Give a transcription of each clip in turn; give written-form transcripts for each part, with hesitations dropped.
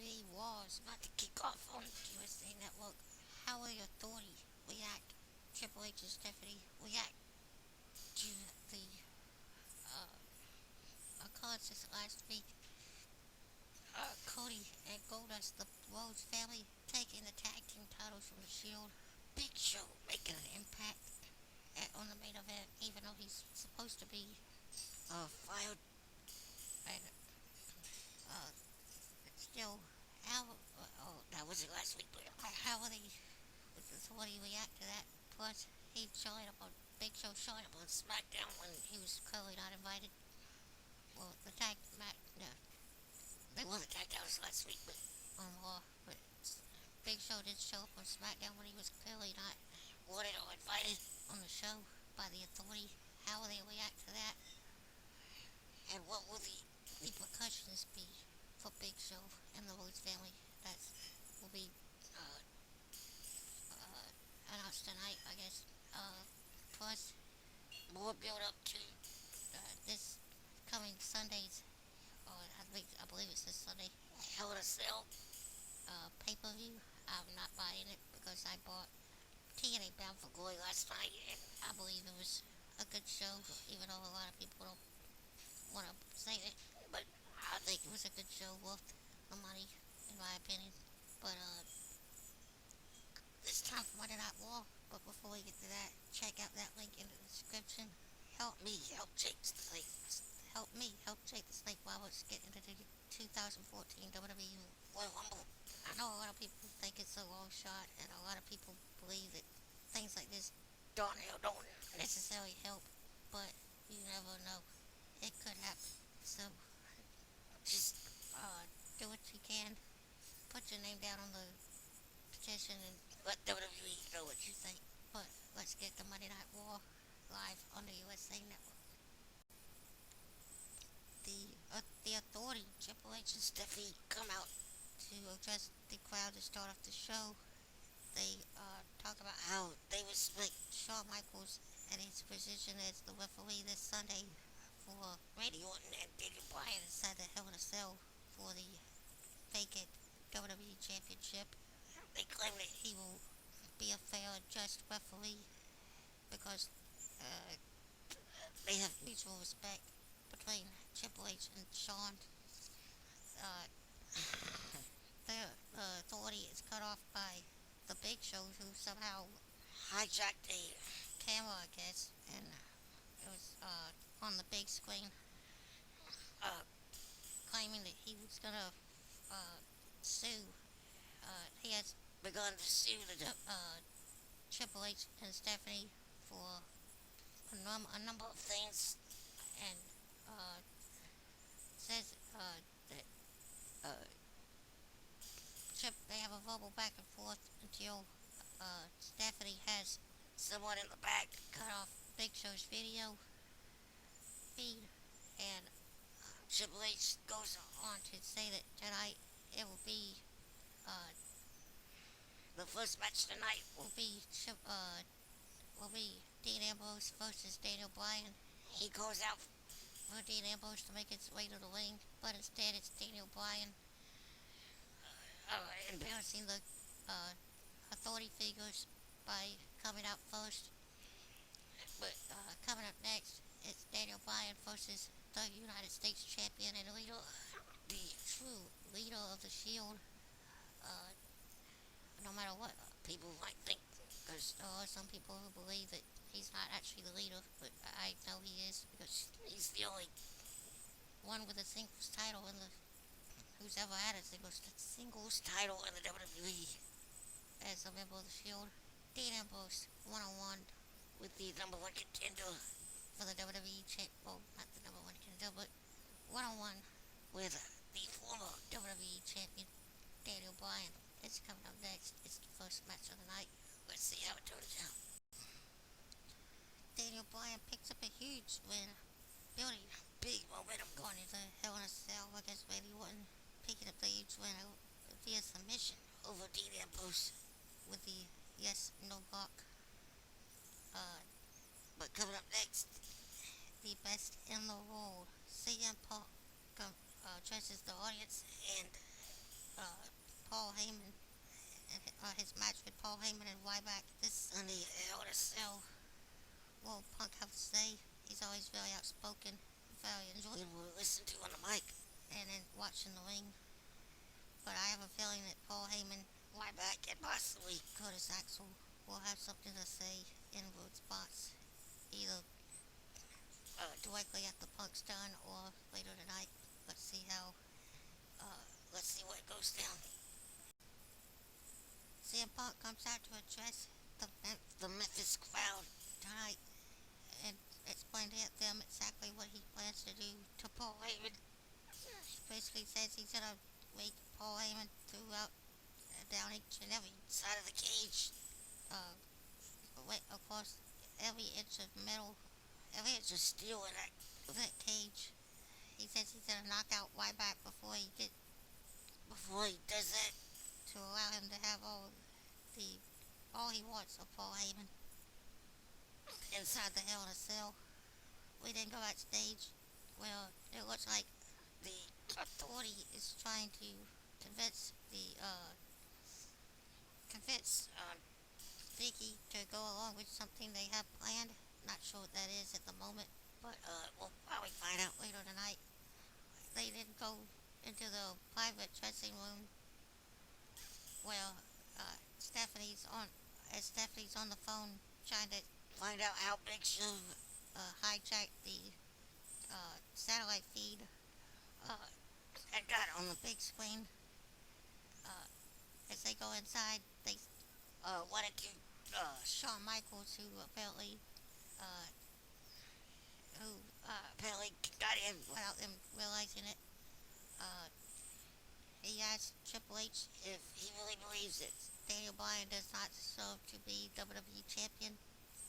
Wwe Raw is about to kick off on USA Network. How will your authority react? Triple H and Stephanie react to the occurrences last week. Cody and Goldust, the Rhodes family, taking the tag team titles from the Shield. Big Show making an impact on the main event, even though he's supposed to be fired. And uh, still, how? That was it last week. But how will they? So what do you react to that? Plus, he showing up on Big Show showing up on SmackDown when he was clearly not invited. Well, the tag match, no, they won the tag titles last week, but on Raw. But Big Show did show up on SmackDown when he was clearly not wanted or invited on the show by the Authority. How will they react to that? And what will the repercussions be for Big Show and the Rhodes family? That will be uh, announced tonight, I guess. Plus, more build up to this coming Sunday's, or I believe it's this Sunday, Hell in a Cell pay per view. I'm not buying it because I bought TNA Bound for Glory last night, and I believe it was a good show, even though a lot of people don't want to say it. But I think it was a good show, worth the money, in my opinion. But it's time for Monday Night Raw. But before we get to that, check out that link in the description. Help me help Jake the Snake. Help me help Jake the Snake Roberts get into the 2014 WWE Royal Rumble. I know a lot of people think it's a long shot, and a lot of people believe that things like this don't necessarily help, but you never know. It could happen. So just do what you can. Put your name down on the petition and let WWE know what you think. But let's get the Monday Night Raw live on the USA Network. The Authority, Triple H and Stephanie, come out to address the crowd to start off the show. They talk about how they respect Shawn Michaels and his position as the referee this Sunday for Randy Orton and Daniel Bryan inside the Hell in a Cell for the vacant WWE Championship. They claim that he will be a fair and just referee because they have mutual respect between Triple H and Shawn. Uh, the Authority is cut off by the Big Show, who somehow hijacked a camera, I guess, and it was on the big screen, uh, claiming that he was gonna sue. He has begun to sue the Triple H and Stephanie for a number of things, and says that uh, they have a verbal back and forth until Stephanie has someone in the back cut off Big Show's video feed, and Triple H goes on to say that tonight it will be the first match tonight will be Dean Ambrose versus Daniel Bryan. He goes out for Dean Ambrose to make his way to the ring, but instead it's Daniel Bryan embarrassing the Authority figures by coming out first. But coming up next, it's Daniel Bryan versus the United States champion and leader, the true leader of the Shield. No matter what people might think, because there are some people who believe that he's not actually the leader, but I know he is because he's the only one with a singles title in the who's ever had a singles title in the WWE as a member of the Shield. Dean Ambrose 1-on-1 with the number one contender for the WWE champ. Well, not the number one contender, but 1-on-1 with the former WWE champion Daniel Bryan. It's coming up next. It's the first match of the night. Let's see how it turns out. Daniel Bryan picks up a huge win, building big momentum going into Hell in a Cell against Randy Orton, picking up the huge win via submission over Dean Ambrose with the yes no lock. But coming up next, the best in the world, CM Punk addresses the audience and uh, Paul Heyman, his match with Paul Heyman and Ryback this Sunday at Hell in a Cell. Well, Punk have to say he's always very outspoken, very enjoyable to listen to on the mic and then watching the ring. But I have a feeling that Paul Heyman, Ryback, and possibly Curtis Axel will have something to say in road spots, either directly after Punk's done or later tonight. Let's see how. Uh, let's see what goes down. CM Punk comes out to address the Memphis crowd tonight and explain to them exactly what he plans to do to Paul Heyman. He basically says he's gonna make Paul Heyman throughout down each and every side of the cage. Uh, of course, every inch of metal, every inch of steel in that cage. He says he's gonna knock out Ryback before he does that to allow him to have the all he wants of Paul Heyman inside the Hell in a Cell. We then go backstage. Well, it looks like the authority is trying to convince Vicky to go along with something they have planned. Not sure what that is at the moment, but we'll probably find out later tonight. They then go into the private dressing room where Stephanie's on the phone trying to find out how Big Show hijacked the satellite feed uh, and got it on the big screen. Uh, as they go inside, they wanted to Shawn Michaels, uh, who apparently got in without them realizing it. Uh, he asked Triple H if he really believes that Daniel Bryan does not deserve to be WWE champion,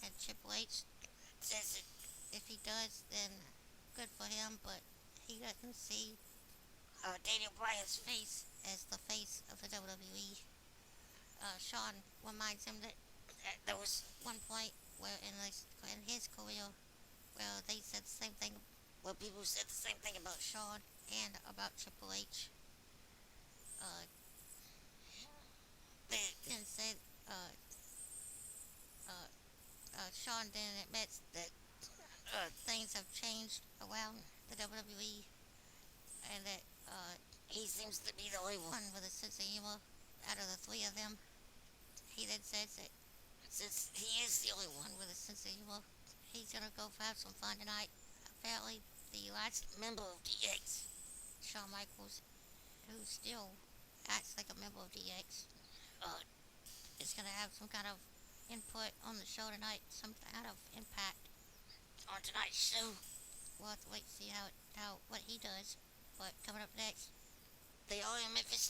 and Triple H says that if he does, then good for him, but he doesn't see Daniel Bryan's face as the face of the WWE. Shawn reminds him that there was one point where in his career where they said the same thing, where people said the same thing about Shawn and about Triple H. Uh, they then said uh, uh, Shawn then admits that things have changed around the WWE and that he seems to be the only one with a sense of humor out of the three of them. He then says that since he is the only one with a sense of humor, he's gonna go have some fun tonight. Apparently, the last member of DX, Shawn Michaels, who still acts like a member of DX, uh, is gonna have some kind of input on the show tonight, some kind of impact on tonight's show. We'll have to wait to see how what he does. But coming up next, they are in Memphis,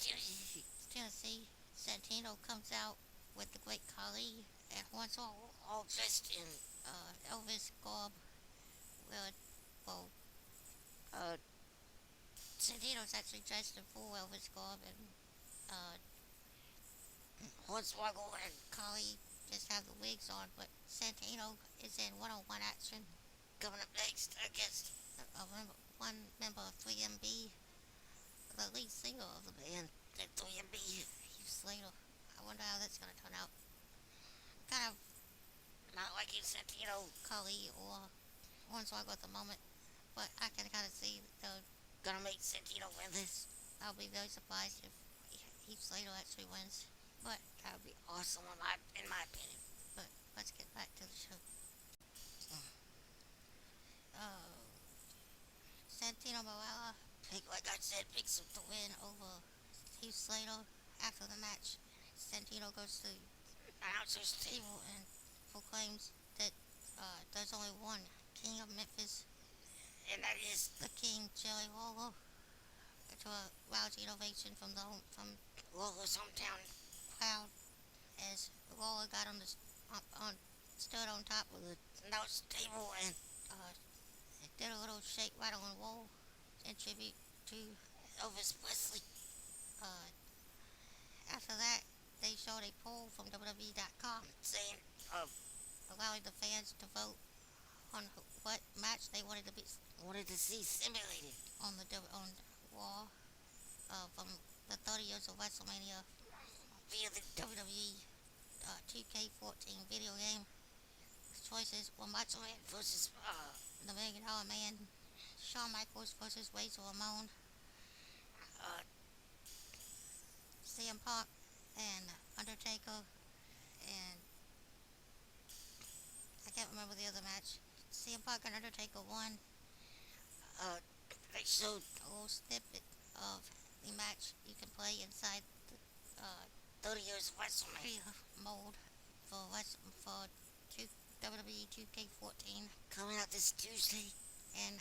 Tennessee. Santino comes out with the Great Khali and once all dressed in Elvis garb. Well, well uh, Santino's actually dressed in full Elvis garb, and uh, Hornswoggle and Khali just have the wigs on. But Santino is in one-on-one action. Coming up next against one member of 3MB, the lead singer of the band at 3MB, Heath Slater. I wonder how that's gonna turn out. Kind of not liking Santino, Khali, or Hornswoggle at the moment, but I can kind of see that they're gonna make Santino win this. I'll be very surprised if Heath Slater actually wins, but that would be awesome in my opinion. But let's get back to the show. Uh, Santino Marella, like I said, picks up the win over Heath Slater. After the match, Santino goes to the announcer's table and proclaims that there's only one king of Memphis, and that is the King Jerry Lawler. To a rousing ovation from Lawler's hometown crowd as Lawler got on stood on top of the announce table and did a little shake, rattle, and roll in tribute to Elvis Presley. Uh, After that, they showed a poll from WWE.com saying, allowing the fans to vote on what match they wanted to see simulated on Raw from the 30 years of WrestleMania via the WWE 2K14 video game. Choices were Macho Man versus the $1 Million Man, Shawn Michaels versus Razor Ramon, uh, CM Punk and Undertaker, and I can't remember the other match. CM Punk and Undertaker won. Uh, they showed a little snippet of the match you can play inside the 30 years of WrestleMania mode for WWE 2K14 coming out this Tuesday. And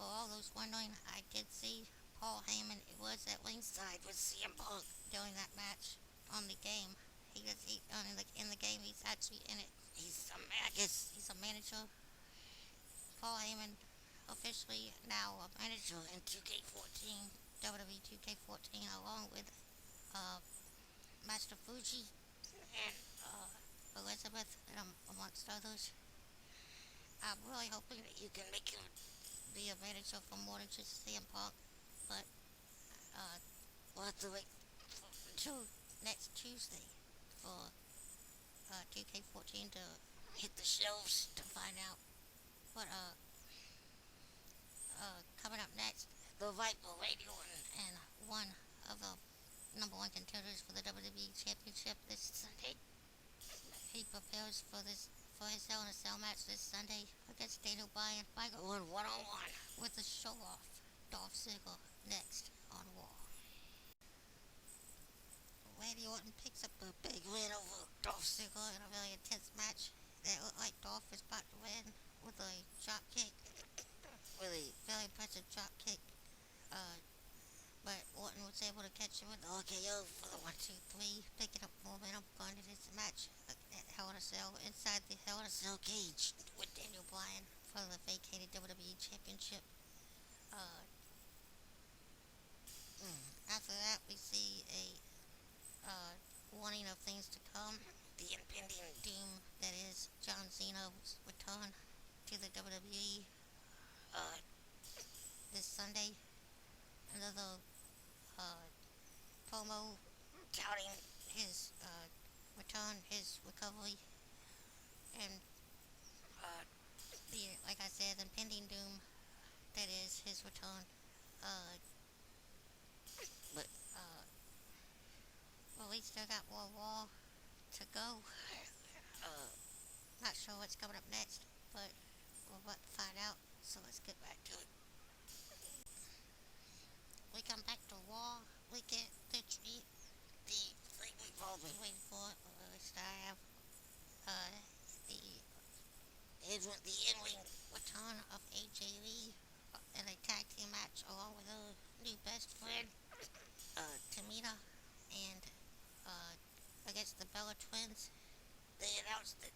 for all those wondering, I did see Paul Heyman. It was at ringside with CM Punk during that match on the game. In the game. He's actually in it. I guess he's a manager. Paul Heyman officially now a manager in 2K14, WWE 2K14, along with uh, Master Fuji and Elizabeth, amongst others. I'm really hoping that you can make him be a manager for more than just CM Punk, but we'll have to wait until next Tuesday for 2K14 to hit the shelves to find out. But coming up next, the Viper Radio and one of the number one contenders for the WWE Championship this Sunday. He prepares for his Hell in a Cell match this Sunday against Daniel Bryan by going one-on-one with the show-off Dolph Ziggler next on Raw. Randy Orton picks up a big win over Dolph Ziggler in a very intense match that looked like Dolph was about to win with a drop kick, really very impressive drop kick. But Orton was able to catch him with the RKO for the 1-2-3, picking up momentum going into this match at Hell in a Cell inside the Hell in a Cell cage with Daniel Bryan for the vacated WWE Championship. After that, we see a warning of things to come. The impending doom that is John Cena's return to the WWE this Sunday. Another promo touting his return, his recovery, and like I said, impending doom that is his return. But well, we still got more Raw to go. Not sure what's coming up next, but we're about to find out. So let's get back to it. We come back to Raw. We get the treat, the thing we've all been waiting for. At least I have. The in-ring return of AJ Lee in a tag team match along with her new best friend, Tamina, and against the Bella Twins. They announced that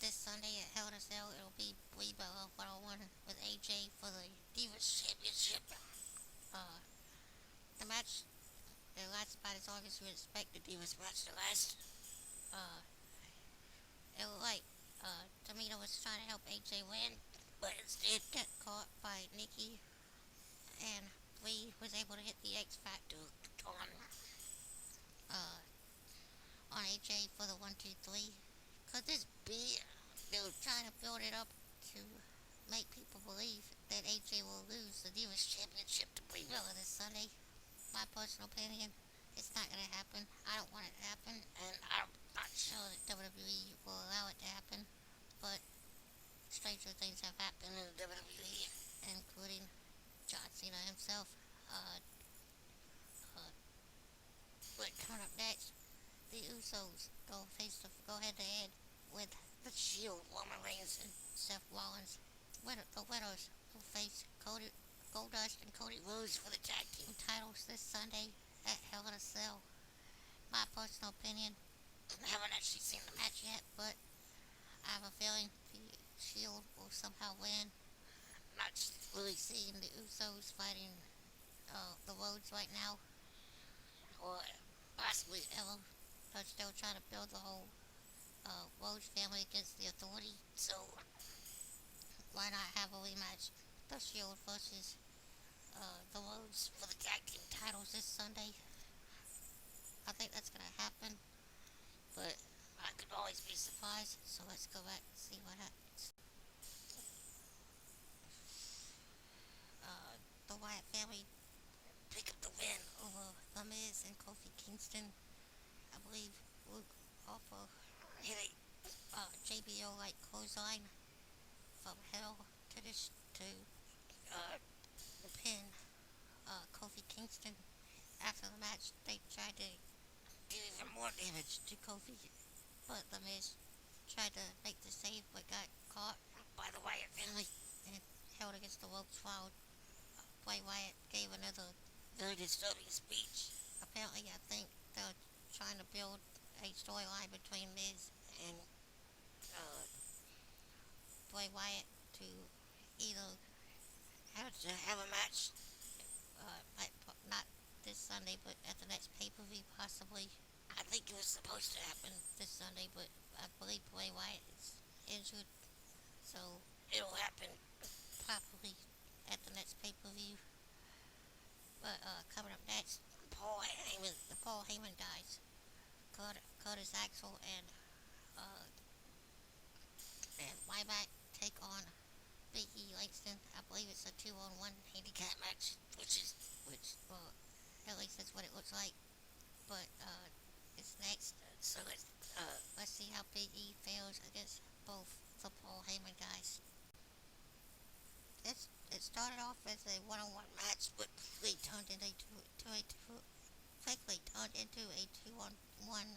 this Sunday at Hell in a Cell it'll be Brie Bella 101 with AJ for the Divas Championship. The match it lasts about as long as you would expect the Divas match to last. It looked like Tamina was trying to help AJ win, but instead got caught by Nikki, and Brie was able to hit the X Factor on AJ for the 1-2-3. Cause this beat, they were trying to build it up to make people believe that AJ will lose the Divas Championship to Brie Bella this Sunday. My personal opinion, it's not gonna happen. I don't want it to happen, and I'm not sure that WWE will allow it to happen. But stranger things have happened in the WWE, including John Cena himself. But coming up next, the Usos go head to head with the Shield, Roman Reigns and Seth Rollins. The winners will face Goldust and Cody Rhodes for the tag team titles this Sunday at Hell in a Cell. My personal opinion, I haven't actually seen the match yet, but I have a feeling the Shield will somehow win. I'm not really seeing the Usos fighting the Rhodes right now, or possibly ever. They're still trying to build the whole Rhodes family against the Authority, so why not have a rematch? The Shield versus the Rhodes for the tag team titles this Sunday. think that's gonna happen, but I could always be surprised. So let's go back and see what happens. Uh, the Wyatt family pick up the win over The Miz and Kofi Kingston. I believe Luke also hit a JBO like clothesline from hell to this to uh, pin Kofi Kingston. After the match, they tried to do even more damage to Kofi, but The Miz tried to make the save but got caught by the Wyatt family and held against the ropes while Bray Wyatt gave another very disturbing speech. Apparently, I think they're trying to build a storyline between Miz and uh, Bray Wyatt to either have a match, not this Sunday, but at the next pay per view, possibly. I think it was supposed to happen this Sunday, but I believe Bray Wyatt is injured, so it'll happen probably at the next pay per view. But coming up next, Paul Heyman dies. Curtis Axel uh, and Ryback take on Big E Langston. I believe it's a 2-on-1 handicap match, which at least that's what it looks like. But it's next, so let's see how Big E fails against both the Paul Heyman guys. It started off as a one-on-one match, but quickly turned into a two-on-one.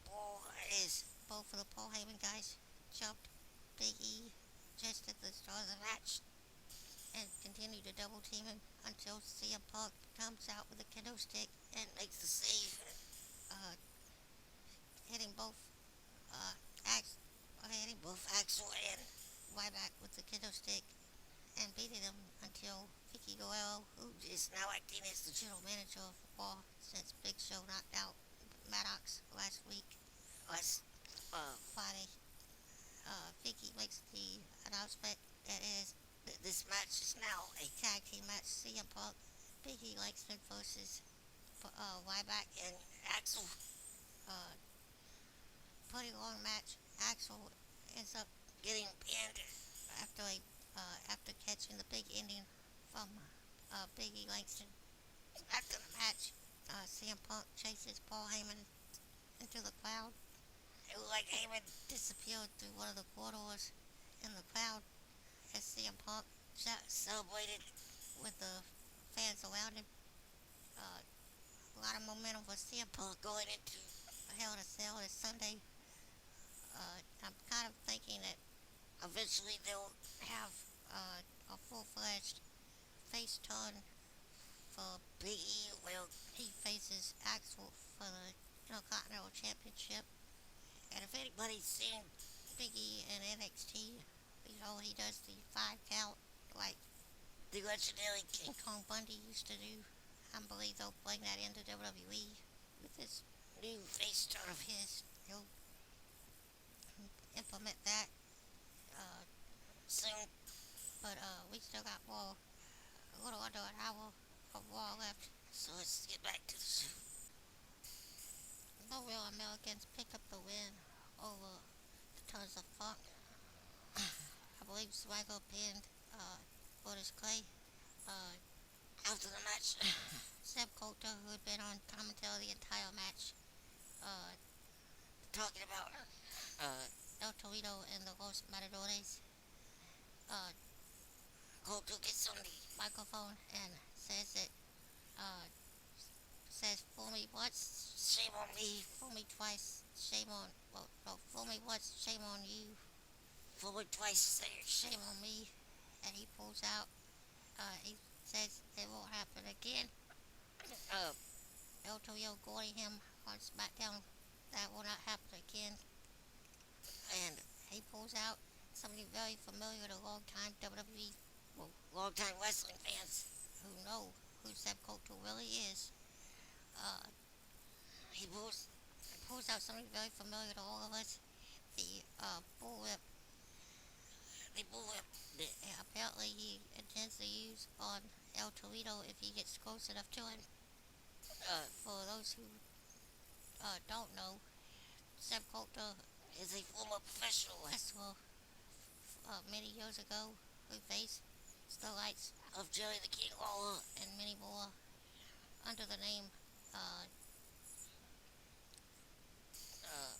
Ball is both of the Paul Heyman guys jumped Big E just at the start of the match and continued to double team him until CM Punk comes out with a kendo stick and makes the save, uh, hitting both uh, Axel and Ryback with the kendo stick and beating him until Vicky Guerrero, who is now acting as the general manager of Raw since Big Show knocked out Maddox last Friday. Vicky makes the announcement that this match is now a tag team match. CM Punk, Big E Langston versus Ryback and Axel. Uh, Pretty long match. Axel ends up getting pinned after after catching the big ending from Big E Langston. After the match, CM Punk chases Paul Heyman into the crowd. It looked like Heyman disappeared through one of the corridors in the crowd as CM Punk celebrated with the fans around him. A lot of momentum for CM Punk going into Hell in a Cell this Sunday. I'm kind of thinking that eventually they'll have a full-fledged face turn for Big E where he faces Axel for the Intercontinental Championship. And if anybody's seen Big E in NXT, he does the 5 count like the legendary King Kong Bundy used to do. I believe they'll bring that into WWE with this new face turn of his. He'll implement that soon. But we still got a little under an hour of Raw left. So let's get back to the show. The Real Americans picked up the win over the Tons of Funk. I believe Swagger pinned Otis Clay. After the match, Seb Coulter, who had been on commentary the entire match, talking about El Torito and the Los Matadores, Coulter gets on the microphone and says that, fool me once, shame on me, fool me twice, fool me once, shame on you, fool me twice, shame on me, and he pulls out, he says it won't happen again. El Torito goading him on SmackDown, that will not happen again. And he pulls out somebody very familiar to long-time WWE, long-time wrestling fans who know who Seb Coulter really is. He pulls out something very familiar to all of us, the bullwhip. The bullwhip that apparently he intends to use on El Torito if he gets close enough to him. For those who don't know, Zeb Coulter is a former professional wrestler many years ago who faced the likes of Jerry the King Lawler and many more under the name uh, uh,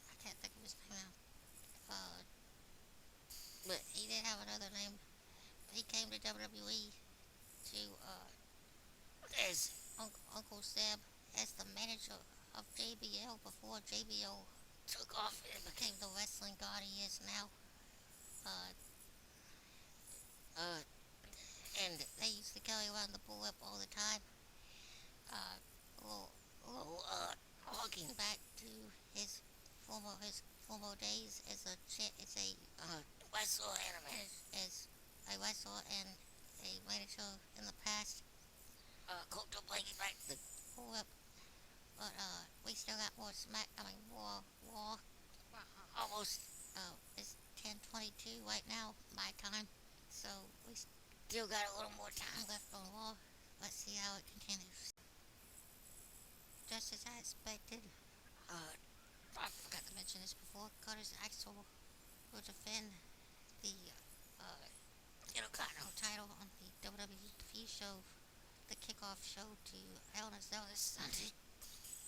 I can't think of his name now. But he did have another name. He came to WWE to as Uncle Seb as the manager of JBL before JBL took off and became the wrestling god he is now. Uh, uh, and they used to carry around the bull whip all the time. Uh, a harking back to his former days as a wrestler and as a wrestler and a manager in the past. Coulter bringing back the bull whip, but we still got more smack. I mean more Raw. Almost it's 10:22 right now my time, so we still got a little more time left on Raw. Let's see how it continues. Just as I expected, uh, I forgot to mention this before. Curtis Axel will defend the uh, Intercontinental title on the WWE show, the kickoff show to Hell in a Cell this Sunday.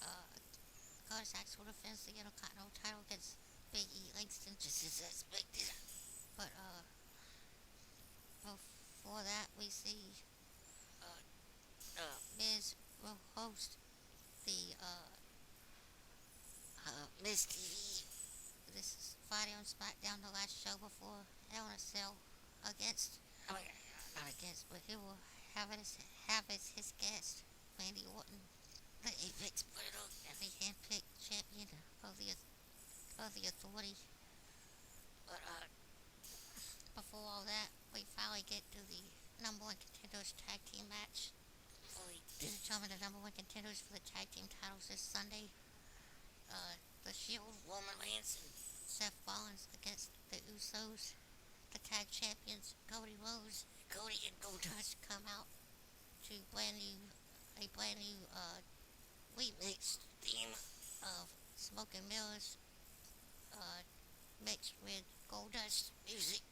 Uh, Curtis Axel defends the Intercontinental title against Big E Langston, just as expected. But before that, we see Miz will host the Miz TV. This is Friday on SmackDown, the last show before Hell in a Cell against. I mean, not against, but he will have as his guest Randy Orton, the Apex Predator, and the handpicked champion of the Authority. But before all that, we finally get to the number one contenders tag team match. We determine the number one contenders for the tag team titles this Sunday. The Shield, Roman Reigns, and Seth Rollins against the Usos. The tag champions Cody Rhodes, Cody and Goldust come out to a brand new remix theme of Smoke and Mirrors mixed with Goldust music.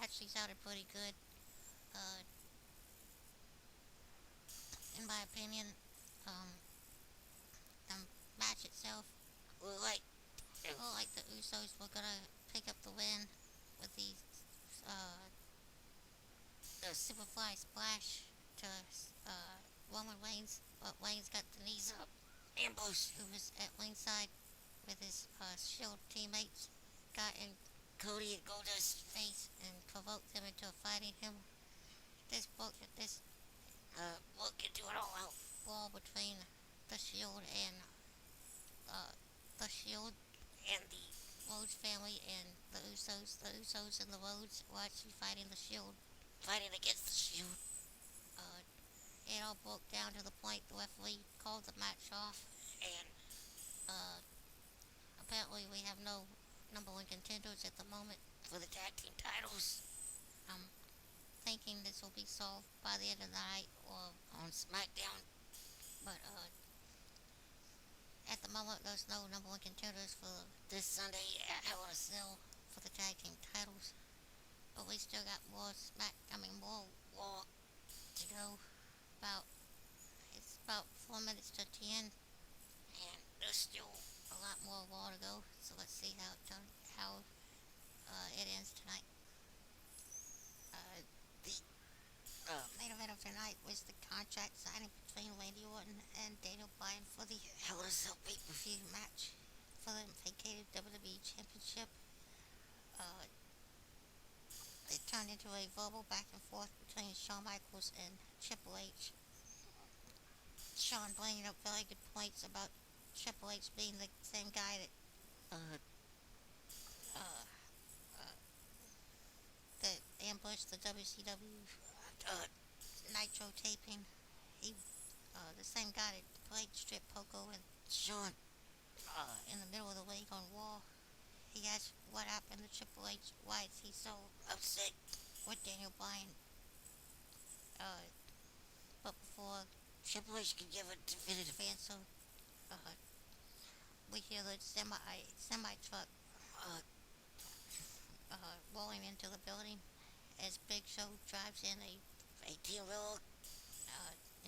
Actually sounded pretty good. Uh, in my opinion, um, the match itself looked like the Usos were gonna pick up the win with uh, the Superfly Splash to Roman Reigns, but Reigns got the knees up. Ambush, who was at ringside with his Shield teammates, got in Cody and Goldust's face and provoked them into fighting him. This broke into an all-out brawl between the Shield and uh, the Shield and the Rhodes family and the Usos. The Usos and the Rhodes were actually fighting the Shield, fighting against the Shield. Uh, it all broke down to the point the referee called the match off, and uh, apparently we have no number one contenders at the moment for the tag team titles. I'm thinking this will be solved by the end of the night or on SmackDown, but at the moment there's no number one contenders for this Sunday at Hell in a Cell for the tag team titles. But we still got more Raw to go. It's about 4 minutes to 10, and there's still a lot more Raw to go. So let's see how it ends tonight. The main event of tonight was the contract signing between Randy Orton and Daniel Bryan for the Hell in a Cell pay-per-view match for the vacated WWE Championship. Uh, it turned into a verbal back and forth between Shawn Michaels and Triple H. Shawn bringing up very good points about Triple H being the same guy uh, uh, that ambushed the WCW Nitro taping. He, the same guy that played strip poker with Shawn in the middle of the week on Raw. He asked what happened to Triple H. Why is he so upset with Daniel Bryan? But before Triple H can give a definitive answer. Uh, we hear the semi truck uh, rolling into the building as Big Show drives in a 18-wheeler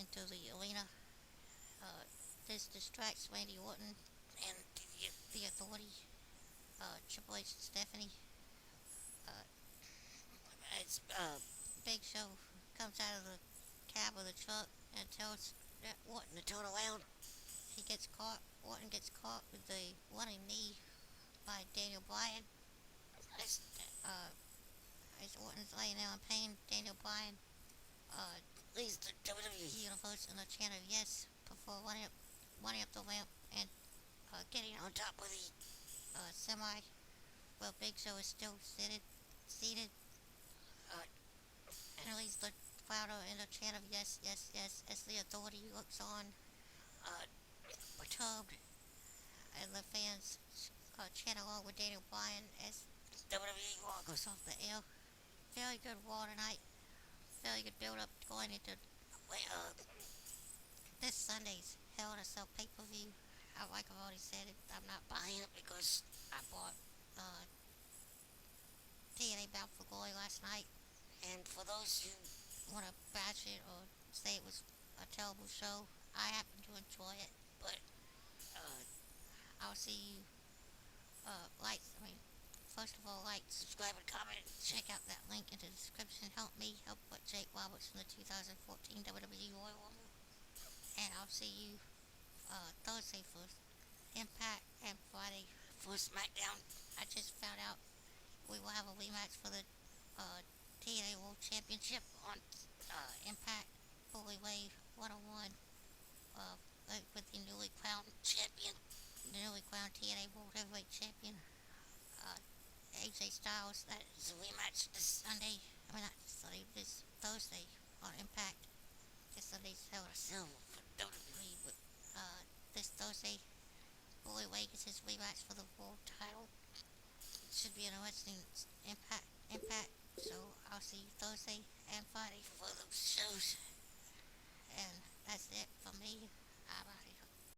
into the arena. Uh, this distracts Randy Orton and the Authority, Triple H and Stephanie. Uh, as Big Show comes out of the cab of the truck and tells Orton to turn around, he gets caught. Orton gets caught with the running knee by Daniel Bryan. As, uh, as Orton's laying there in pain, Daniel Bryan leaves the WWE Universe in a chant of yes before running up the ramp and getting on top of the semi. Well, Big Show is still seated, uh, and leads the crowd in a chant of yes, yes, yes, as the Authority looks on, uh, perturbed, and the fans chant along with Daniel Bryan as WWE Raw goes off the air. Very good Raw tonight. Very good build up going into this Sunday's Hell in a Cell pay per view. Like I've already said, I'm not buying it because I bought TNA Bound for Glory last night. And for those who want to bash it or say it was a terrible show, I happen to enjoy it. But I'll see you. First of all, like, subscribe, and comment. Check out that link in the description. Help me help put Jake Roberts in the 2014 WWE Royal Rumble. And I'll see you Thursday for Impact and Friday for SmackDown. I just found out we will have a rematch for the TNA World Championship on Impact Bully Wave 101 with the newly crowned champion, the newly crowned TNA World Heavyweight Champion, AJ Styles. That is a rematch this Sunday. Not this Sunday, this Thursday on Impact. This Sunday's Hell in a Cell for WWE, but this Thursday, Bully Wade gets his rematch for the world title. It should be an interesting Impact. So I'll see you Thursday and Friday for those shows. And that's it for me. I'm out of here.